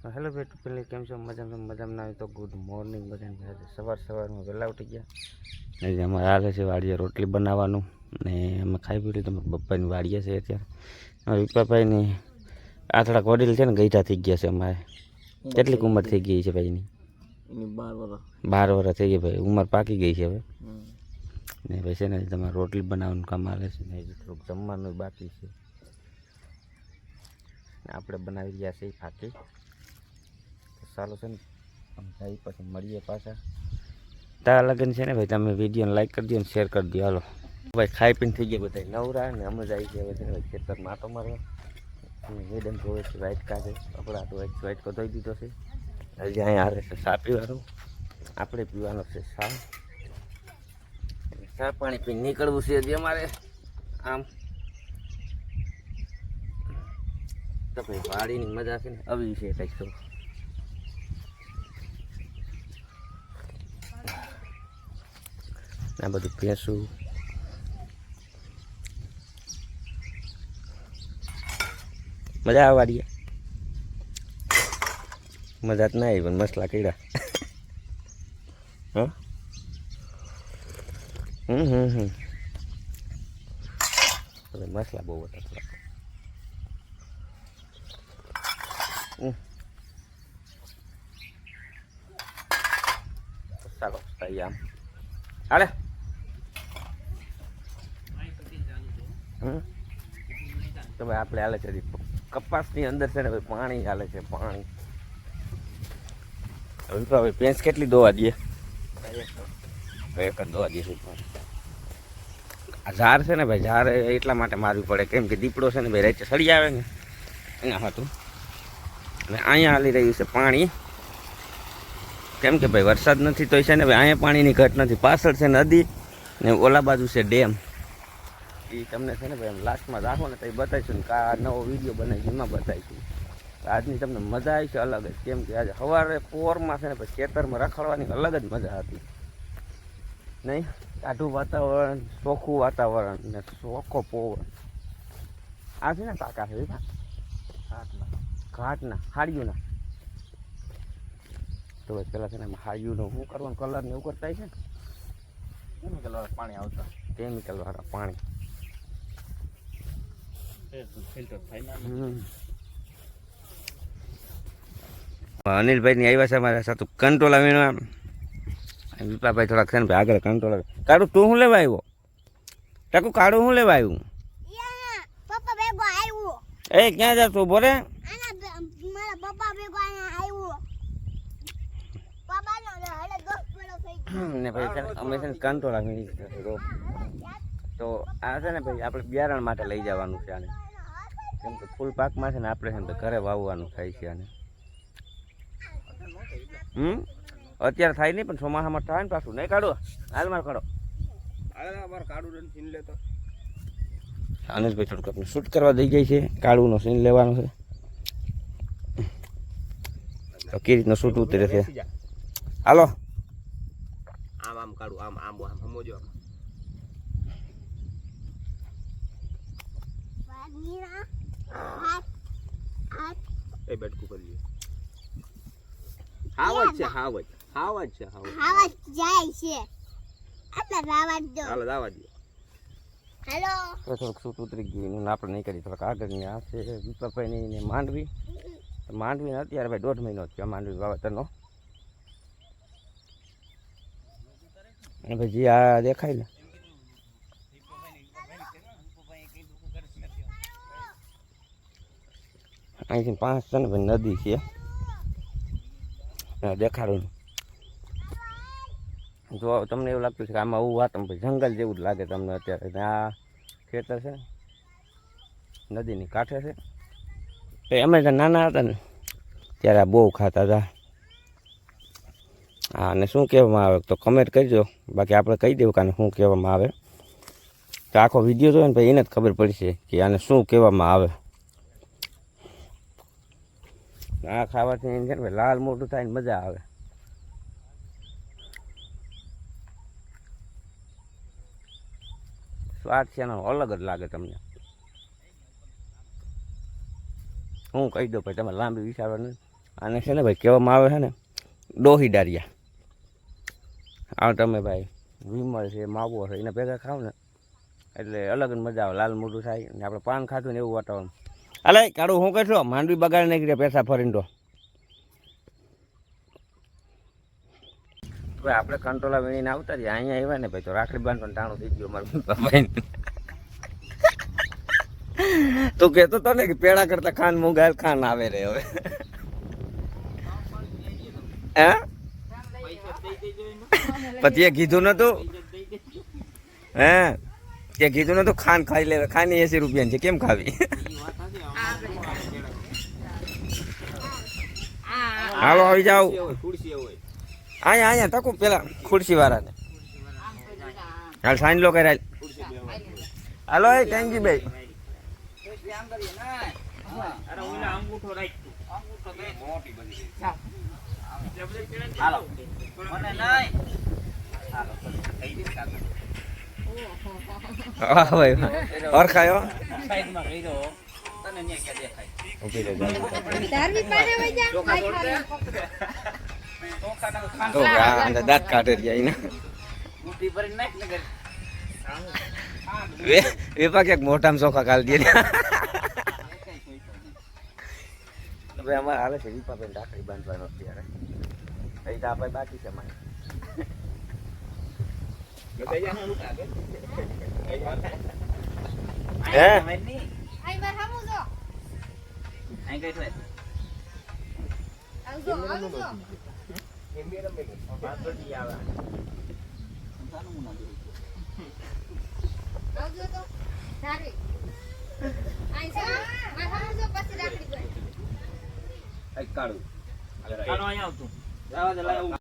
Hello બેટુ પેલી કેમ છો? મજામાં ના હોય તો ગુડ મોર્નિંગ બધાને. સવારમાં વહેલા ઉઠી ગયા ને અમારે હાલે છે વાડીએ રોટલી બનાવવાનું ને અમે ખાઈ પી લીધું. પપ્પાની વાડીએ છે અત્યારે. વિપાભાઈની આ થોડાક વડીલ છે ને ગઈઠા થઈ ગયા છે. અમારે કેટલીક ઉંમર થઈ ગઈ છે ભાઈની? 12 વર્ષ થઈ ગઈ ભાઈ. ઉંમર પાકી ગઈ છે હવે ને ભાઈ છે ને તમારે રોટલી બનાવવાનું કામ આવે છે ને થોડુંક જમવાનું બાકી છે. આપણે બનાવી રહ્યા છીએ ફાકી. ચાલો છે ને જાય પછી મળીએ પાછા. તારા લગન છે ને ભાઈ તમે વિડીયોને લાઈક કરી દો ને શેર કરી દો. હાલો ભાઈ ખાઈ પીને થઈ ગયા બધા નવરા ને અમે જાય છે હવે છે ને ખેતરમાં આટો મારવા. મેડમ ધોવે છે વાઇટ કાઢે કપડા તો વાઇટ કો ધોઈ દીધો છે. હજી અહીંયા આવે છે ચા પીવાનું. આપણે પીવાનો છે ચા પાણી પીને નીકળવું છે હજી અમારે. આમ તો ભાઈ વાડીની મજા છે ને આવી છે કંઈક તો. આ બધું ભેંસું મજા આવે વાડીએ. મજા જ ના આવી પણ મસલા કર્યા. હા મસલા બહુ હતા થોડા. ચાલો થઈ આમ હાલે. તો ભાઈ આપણે હાલે છે કપાસની અંદર છે ને ભાઈ પાણી હાલે છે પાણી. હવે ભેંસ કેટલી દોવા દઈએ? એક જ દોવા દઈએ. આ ઝાર છે ને ભાઈ ઝાર એટલા માટે મારવી પડે કેમ કે દીપડો છે ને ભાઈ રાતે સડી આવે ને એના હતું. અને અહીંયા હાલી રહ્યું છે પાણી કેમ કે ભાઈ વરસાદ નથી તો છે ને ભાઈ અહીંયા પાણીની ઘટ નથી. પાછળ છે નદી ને ઓલા બાજુ છે ડેમ. એ તમને છે ને ભાઈ એમ લાસ્ટમાં રાખો ને તો એ બતાવીશું ને કા નવો વિડીયો બનાવીશું એમાં બતાવીશું. આજની તમને મજા આવી છે અલગ જ. કેમ કે આજે સવારે પોરમાં છે ને પછી ખેતરમાં રખડવાની અલગ જ મજા હતી નહીં? ટાઢું વાતાવરણ, ચોખ્ખું વાતાવરણ ને ચોખ્ખો પવન. આ છે ને કાકા છે ઘાટના હાડીઓના. તો ભાઈ પેલા છે ને હાડીઓનું શું કરવાનું કલર ને એવું કરતા છે. કેમિકલ વાળા પાણી આવતા. કેમિકલ વાળા પાણી અનિલભાઈ ની આવ્યા છે અમારા સાથે કંટ્રોલ આવીને. વિપાભાઈ થોડાક છે ને ભાઈ આગળ કંટ્રોલ. કાળું તું શું લેવા આવ્યો? ટાકુ કાળું શું લેવા આવ્યું? એ ક્યાં જા તું બોલે? ને ભાઈ અમે છે ને કંટ્રોલ આવી તો આ છે ને ભાઈ આપણે બિયારણ માટે લઈ જવાનું છે આને. કેમ કે ફૂલ પાકમાં છે ને આપણે છે ને ઘરે વાવવાનું થાય છે આને. અત્યારે થાય નહીં પણ ચોમાસામાં થાય ને પાછું નહીં કાઢો. હાલ માર કાઢો અનિલભાઈ થોડુંક આપણે શૂટ કરવા દઈ જાય છે. કાળુનો સીન લેવાનો છે તો કઈ રીતનો શૂટ ઉતરે છે. હાલો આમ આમ કાઢું આમ આમ આમ સમજો. એ બેઠકું કરી લે. હાવજ છે હાવજ હાવજ છે હાવજ જાય છે. આટલા દાવા દો. હાલો દાવા દો. હેલો થોડુંક સૂટ ઉતરી ગયું આપણે નહીં કરી. થોડાક આગળની આ છે વિપાભાઈની ને માંડવી. માંડવી અત્યારે ભાઈ 1.5 મહિનો થયો માંડવી વાવેતરનો. અને ભાઈ જે આ દેખાય ને અહીંથી 5 છે ને ભાઈ નદી છે દેખાડું. જો તમને એવું લાગતું છે કે આમાં એવું વાત ભાઈ જંગલ જેવું જ લાગે તમને અત્યારે. આ ખેતર છે નદીની કાંઠે છે. તો અમે તો નાના હતા ને ત્યારે આ બહુ ખાતા હતા. હા અને શું કહેવામાં આવે તો કમેન્ટ કરજો. બાકી આપણે કહી દેવું કે આને શું કહેવામાં આવે. તો આખો વિડીયો જોયો ને ભાઈ એને જ ખબર પડશે કે આને શું કહેવામાં આવે. આ ખાવાથી છે ને ભાઈ લાલ મોટું થાય ને મજા આવે. સ્વાદ છે એનો અલગ જ લાગે તમને. હું કહી દઉં ભાઈ તમે લાંબી વિચારવા નહીં. આને છે ને ભાઈ કહેવામાં આવે છે ને ડોહી ડારિયા. આ તમે ભાઈ વિમલ છે માવો છે એને ભેગા ખાવ ને એટલે અલગ જ મજા આવે. લાલ મોઢું થાય ને આપણે પાન ખાતું ને એવું વાતાવરણ. અલે કાઢું શું કહેશો માંડવી બગાડી નાખી પૈસા ફરીને તો ભાઈ આપણે કંટ્રોલા વીણીને આવતા રહીએ. અહીંયા આવ્યા ને ભાઈ તો રાખડી બાંધવાનું ટાણું થઈ ગયું મારું ભાઈ. તું કહેતો તો ને કે પેડા કરતા ખાન મુગાલ ખાન આવે રે હવે. હે પછી એ કીધું નતું હે તે કીધું નતું ખાન ખાઈ લે. ખાની 80 રૂપિયા છે કેમ ખાવી? હાલો આવી જાવ અહીંયા અહીંયા તકું પેલા ખુરશી વાળાને હાલ સાઈન લો કરે. હાલો થેન્ક યુ ભાઈ. ઓળખાયો દાંત કાઢે વેપા ક્યાંક મોટામાં ચોખા કાઢી દે. હવે અમારે હાલે છે વિપા બેન રાખડી બાંધવાનો અત્યારે. અહીં તો આપણે બાકી છે મારે. કાઢું